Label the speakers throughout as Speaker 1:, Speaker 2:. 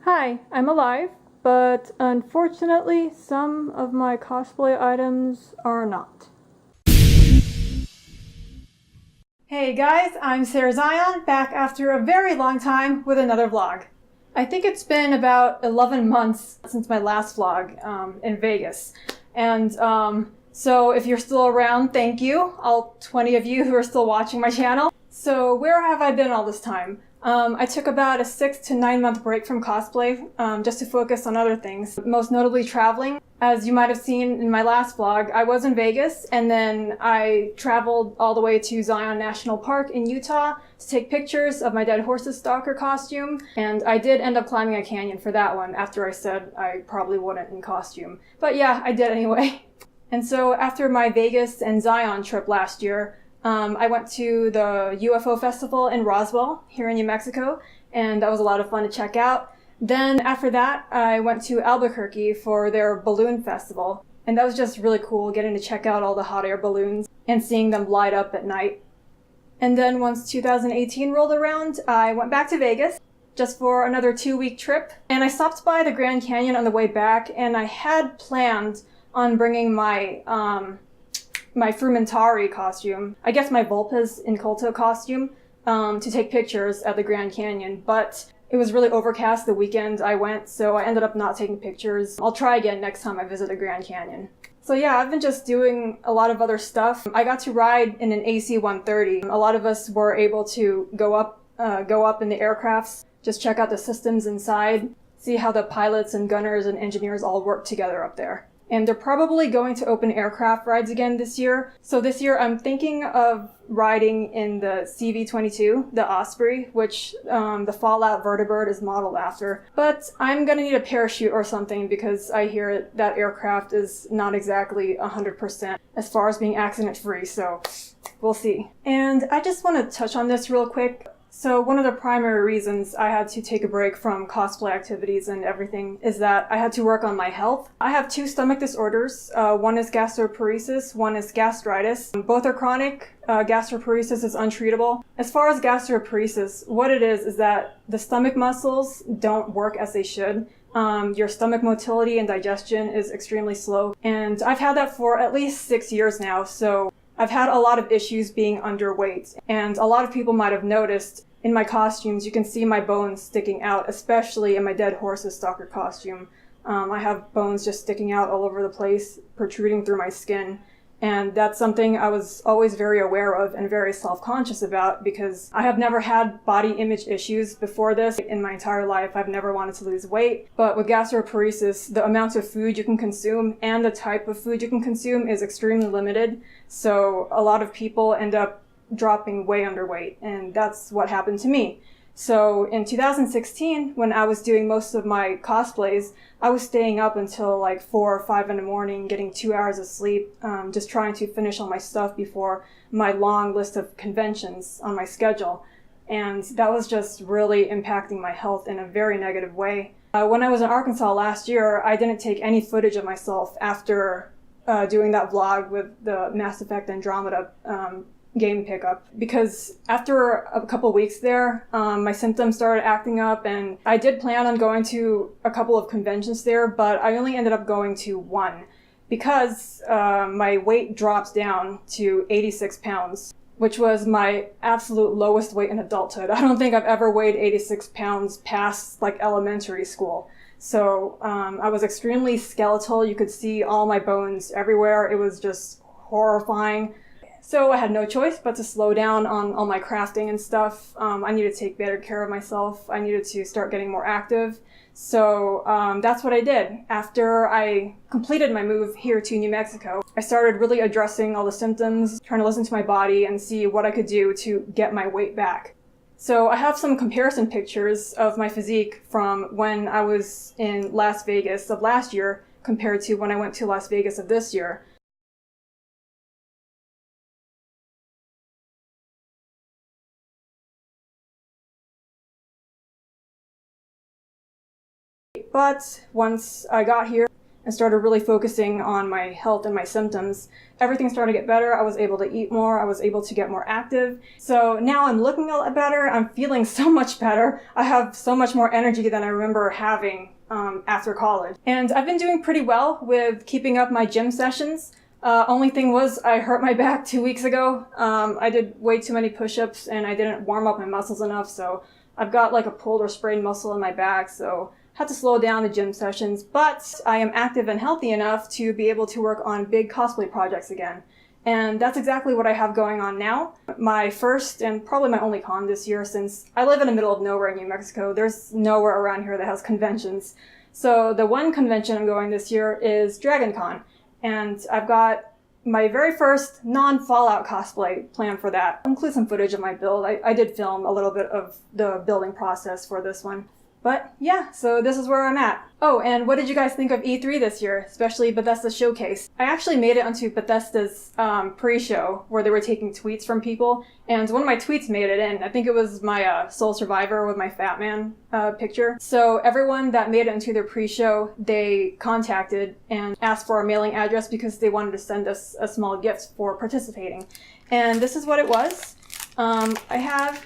Speaker 1: Hi, I'm alive, but unfortunately some of my cosplay items are not. Hey guys, I'm Sarah Zion, back after a very long time with another vlog. I think it's been about 11 months since my last vlog in Vegas. And so if you're still around, thank you, all 20 of you who are still watching my channel. So where have I been all this time? I took about a 6 to 9 month break from cosplay just to focus on other things, most notably traveling. As you might have seen in my last vlog, I was in Vegas and then I traveled all the way to Zion National Park in Utah to take pictures of my Dead Horses Stalker costume. And I did end up climbing a canyon for that one after I said I probably wouldn't in costume. But yeah, I did anyway. And so after my Vegas and Zion trip last year, I went to the UFO festival in Roswell here in New Mexico, and that was a lot of fun to check out. Then after that, I went to Albuquerque for their balloon festival, and that was just really cool getting to check out all the hot air balloons and seeing them light up at night. And then once 2018 rolled around, I went back to Vegas just for another 2-week trip, and I stopped by the Grand Canyon on the way back, and I had planned on bringing my Frumentari costume, I guess my Vulpes Inculto costume, to take pictures at the Grand Canyon, but it was really overcast the weekend I went, so I ended up not taking pictures. I'll try again next time I visit the Grand Canyon. So yeah, I've been just doing a lot of other stuff. I got to ride in an AC-130. A lot of us were able to go up in the aircrafts, just check out the systems inside, see how the pilots and gunners and engineers all work together up there. And they're probably going to open aircraft rides again this year. So this year I'm thinking of riding in the CV-22, the Osprey, which the Fallout Vertibird is modeled after. But I'm gonna need a parachute or something because I hear that aircraft is not exactly 100% as far as being accident-free, so we'll see. And I just want to touch on this real quick. So one of the primary reasons I had to take a break from cosplay activities and everything is that I had to work on my health. I have 2 stomach disorders. One is gastroparesis, one is gastritis. Both are chronic. Gastroparesis is untreatable. As far as gastroparesis, what it is that the stomach muscles don't work as they should. Your stomach motility and digestion is extremely slow. And I've had that for at least 6 years now, so I've had a lot of issues being underweight. And a lot of people might have noticed in my costumes, you can see my bones sticking out, especially in my Dead Horses Stalker costume. I have bones just sticking out all over the place, protruding through my skin. And that's something I was always very aware of and very self-conscious about because I have never had body image issues before this. In my entire life, I've never wanted to lose weight. But with gastroparesis, the amount of food you can consume and the type of food you can consume is extremely limited. So a lot of people end up dropping way underweight, and that's what happened to me. So in 2016, when I was doing most of my cosplays, I was staying up until like 4 or 5 in the morning, getting 2 hours of sleep, just trying to finish all my stuff before my long list of conventions on my schedule. And that was just really impacting my health in a very negative way. When I was in Arkansas last year, I didn't take any footage of myself after doing that vlog with the Mass Effect Andromeda game pickup, because after a couple weeks there, my symptoms started acting up, and I did plan on going to a couple of conventions there, but I only ended up going to one because my weight dropped down to 86 pounds, which was my absolute lowest weight in adulthood. I don't think I've ever weighed 86 pounds past like elementary school. So I was extremely skeletal. You could see all my bones everywhere. It was just horrifying. So I had no choice but to slow down on all my crafting and stuff. I needed to take better care of myself. I needed to start getting more active. So that's what I did. After I completed my move here to New Mexico, I started really addressing all the symptoms, trying to listen to my body and see what I could do to get my weight back. So I have some comparison pictures of my physique from when I was in Las Vegas of last year compared to when I went to Las Vegas of this year. But once I got here and started really focusing on my health and my symptoms, everything started to get better. I was able to eat more. I was able to get more active. So now I'm looking a lot better. I'm feeling so much better. I have so much more energy than I remember having after college. And I've been doing pretty well with keeping up my gym sessions. Only thing was I hurt my back 2 weeks ago. I did way too many push-ups and I didn't warm up my muscles enough. So I've got like a pulled or sprained muscle in my back. So had to slow down the gym sessions, but I am active and healthy enough to be able to work on big cosplay projects again. And that's exactly what I have going on now. My first and probably my only con this year, since I live in the middle of nowhere in New Mexico. There's nowhere around here that has conventions. So the one convention I'm going this year is Dragon Con. And I've got my very first non-Fallout cosplay planned for that. I'll include some footage of my build. I did film a little bit of the building process for this one. But yeah, so this is where I'm at. Oh, and what did you guys think of E3 this year, especially Bethesda's showcase? I actually made it onto Bethesda's pre-show where they were taking tweets from people, and one of my tweets made it in. I think it was my Soul Survivor with my Fat Man picture. So everyone that made it into their pre-show, they contacted and asked for our mailing address because they wanted to send us a small gift for participating. And this is what it was. I have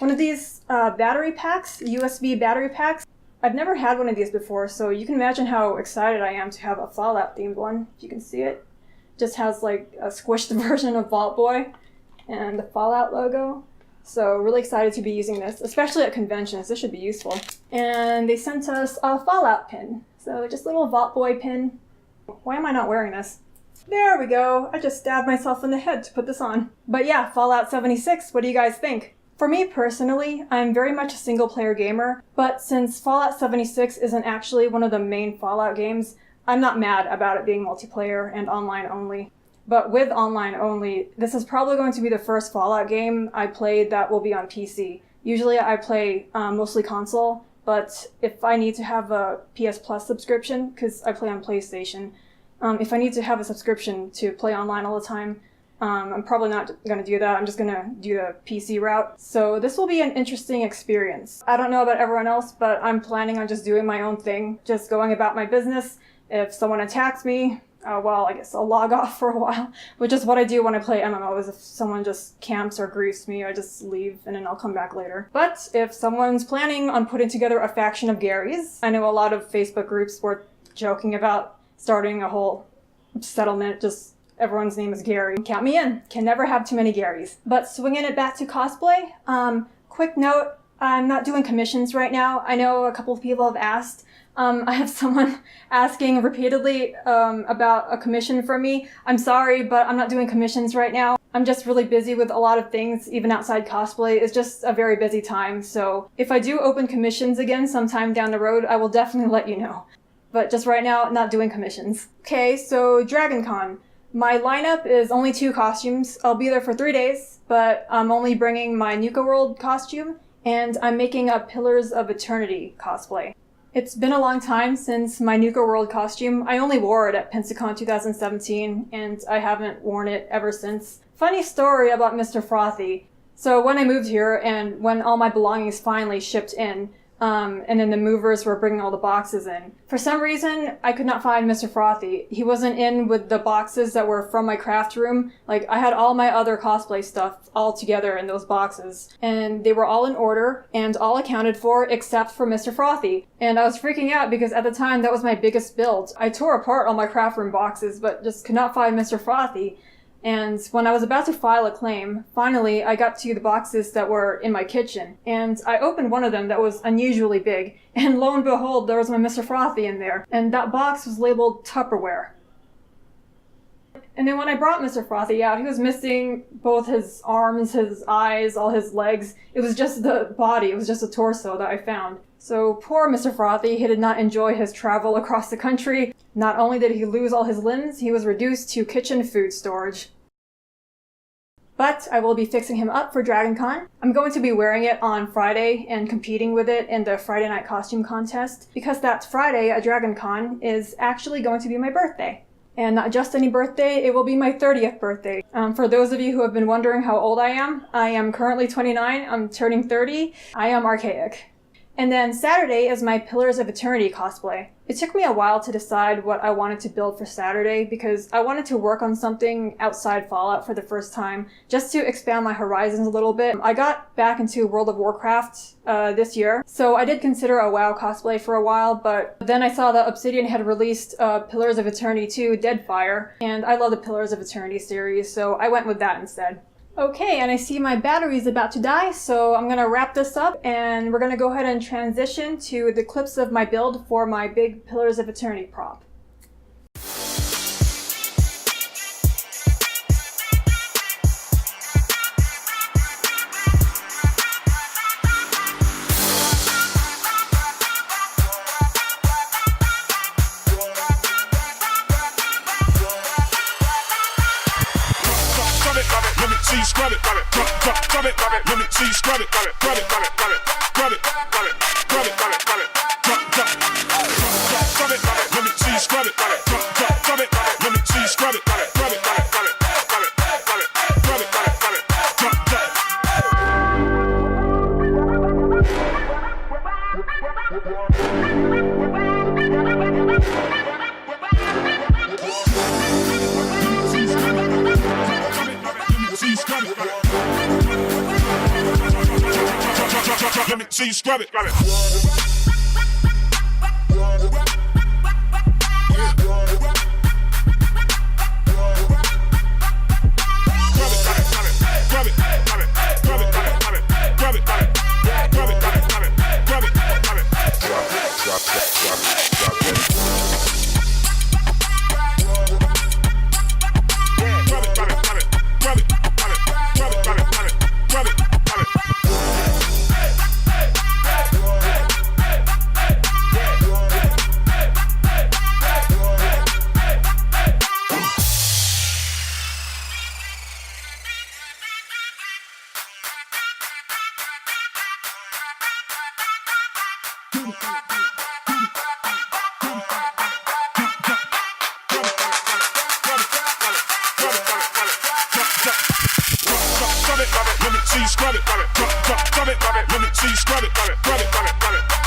Speaker 1: one of these battery packs, USB battery packs. I've never had one of these before, so you can imagine how excited I am to have a Fallout themed one. If you can see it. Just has like a squished version of Vault Boy and the Fallout logo. So really excited to be using this, especially at conventions. This should be useful. And they sent us a Fallout pin. So just a little Vault Boy pin. Why am I not wearing this? There we go. I just stabbed myself in the head to put this on. But yeah, Fallout 76, what do you guys think? For me personally, I'm very much a single-player gamer, but since Fallout 76 isn't actually one of the main Fallout games, I'm not mad about it being multiplayer and online only. But with online only, this is probably going to be the first Fallout game I played that will be on PC. Usually I play mostly console, but if I need to have a PS Plus subscription, because I play on PlayStation, if I need to have a subscription to play online all the time, I'm probably not going to do that. I'm just going to do the PC route. So this will be an interesting experience. I don't know about everyone else, but I'm planning on just doing my own thing, just going about my business. If someone attacks me, well, I guess I'll log off for a while, which is what I do when I play MMOs. If someone just camps or griefs me, I just leave and then I'll come back later. But if someone's planning on putting together a faction of Garys, I know a lot of Facebook groups were joking about starting a whole settlement, just everyone's name is Gary. Count me in. Can never have too many Garys. But swinging it back to cosplay, quick note, I'm not doing commissions right now. I know a couple of people have asked. I have someone asking repeatedly about a commission from me. I'm sorry, but I'm not doing commissions right now. I'm just really busy with a lot of things, even outside cosplay. It's just a very busy time. So if I do open commissions again sometime down the road, I will definitely let you know. But just right now, not doing commissions. Okay, so Dragon Con. My lineup is only 2 costumes. I'll be there for 3 days, but I'm only bringing my Nuka World costume, and I'm making a Pillars of Eternity cosplay. It's been a long time since my Nuka World costume. I only wore it at Pensacon 2017, and I haven't worn it ever since. Funny story about Mr. Frothy. So when I moved here, and when all my belongings finally shipped in, and then the movers were bringing all the boxes in. For some reason, I could not find Mr. Frothy. He wasn't in with the boxes that were from my craft room. Like, I had all my other cosplay stuff all together in those boxes. And they were all in order and all accounted for except for Mr. Frothy. And I was freaking out because at the time, that was my biggest build. I tore apart all my craft room boxes, but just could not find Mr. Frothy. And when I was about to file a claim, finally I got to the boxes that were in my kitchen. And I opened one of them that was unusually big. And lo and behold, there was my Mr. Frothy in there. And that box was labeled Tupperware. And then when I brought Mr. Frothy out, he was missing both his arms, his eyes, all his legs. It was just the body, it was just a torso that I found. So poor Mr. Frothy, he did not enjoy his travel across the country. Not only did he lose all his limbs, he was reduced to kitchen food storage. But I will be fixing him up for Dragon Con. I'm going to be wearing it on Friday and competing with it in the Friday night costume contest, because that Friday at Dragon Con is actually going to be my birthday. And not just any birthday, it will be my 30th birthday. For those of you who have been wondering how old I am currently 29, I'm turning 30. I am archaic. And then Saturday is my Pillars of Eternity cosplay. It took me a while to decide what I wanted to build for Saturday because I wanted to work on something outside Fallout for the first time, just to expand my horizons a little bit. I got back into World of Warcraft this year, so I did consider a WoW cosplay for a while, but then I saw that Obsidian had released Pillars of Eternity 2 Deadfire, and I love the Pillars of Eternity series, so I went with that instead. Okay, and I see my battery is about to die, so I'm gonna wrap this up and we're gonna go ahead and transition to the clips of my build for my big Pillars of Eternity prop.
Speaker 2: See, scrub it, rub it, rub it, rub it, let me see, scrub it, rub it, rub it, rub it, rub it, rub it, rub it, rub it, rub it, rub it, rub it, rub it, let me see, scrub it, rub it, rub it, rub it, let me see, scrub it, rub it, rub it, rub it, rub it, rub it, rub it, rub it, rub it, let me see, scrub it, rub it. Let me see, scrub it, rub it, rub it, let me see, scrub it, rub it, rub it, rub it, rub it.